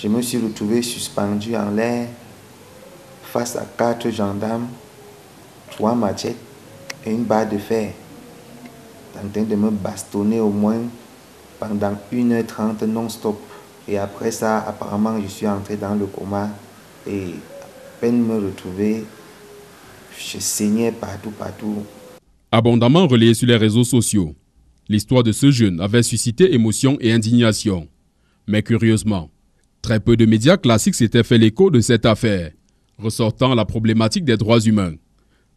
Je me suis retrouvé suspendu en l'air face à 4 gendarmes, 3 machettes et une barre de fer, en train de me bastonner au moins pendant 1h30 non-stop. Et après ça, apparemment, je suis entré dans le coma et à peine me retrouver, je saignais partout. Abondamment relayé sur les réseaux sociaux, l'histoire de ce jeune avait suscité émotion et indignation. Mais curieusement, très peu de médias classiques s'étaient fait l'écho de cette affaire, ressortant la problématique des droits humains.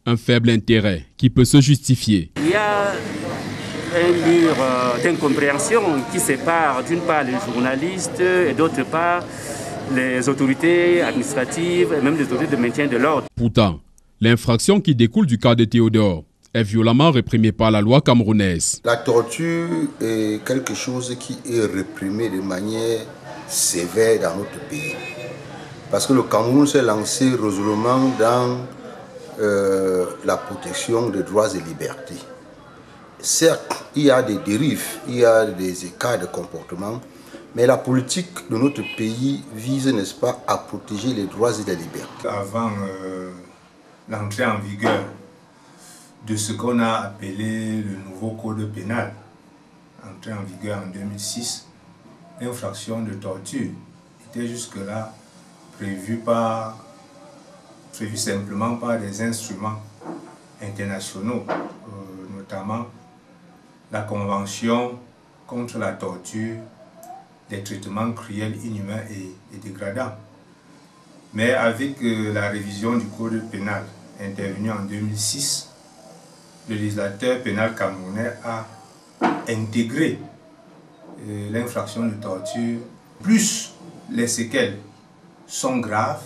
Un faible intérêt qui peut se justifier. Il y a un mur d'incompréhension qui sépare d'une part les journalistes et d'autre part les autorités administratives et même les autorités de maintien de l'ordre. Pourtant, l'infraction qui découle du cas de Théodore est violemment réprimée par la loi camerounaise. La torture est quelque chose qui est réprimé de manière sévère dans notre pays. Parce que le Cameroun s'est lancé résolument dans la protection des droits et libertés. Certes, il y a des dérives, il y a des écarts de comportement, mais la politique de notre pays vise, n'est-ce pas, à protéger les droits et les libertés. Avant l'entrée en vigueur de ce qu'on a appelé le nouveau code pénal, entré en vigueur en 2006, l'infraction de torture était jusque-là prévue simplement par des instruments internationaux, notamment la Convention contre la torture, des traitements cruels, inhumains et dégradants. Mais avec la révision du code pénal intervenue en 2006, le législateur pénal camerounais a intégré l'infraction de torture. Plus les séquelles sont graves,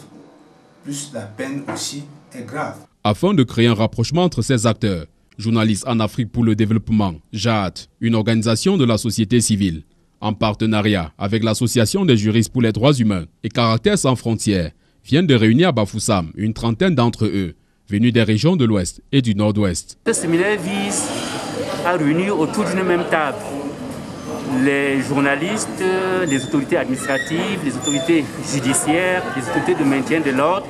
plus la peine aussi est grave. Afin de créer un rapprochement entre ces acteurs, Journalistes en Afrique pour le développement, JAD, une organisation de la société civile, en partenariat avec l'Association des juristes pour les droits humains et Caractères sans frontières, viennent de réunir à Bafoussam une trentaine d'entre eux, venus des régions de l'Ouest et du Nord-Ouest. Ce séminaire vise à réunir autour d'une même table les journalistes, les autorités administratives, les autorités judiciaires, les autorités de maintien de l'ordre,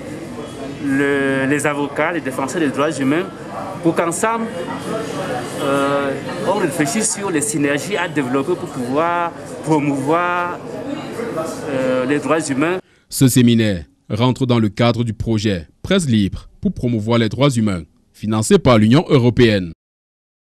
les avocats, les défenseurs des droits humains, pour qu'ensemble, on réfléchisse sur les synergies à développer pour pouvoir promouvoir les droits humains. Ce séminaire rentre dans le cadre du projet Presse libre pour promouvoir les droits humains, financé par l'Union européenne.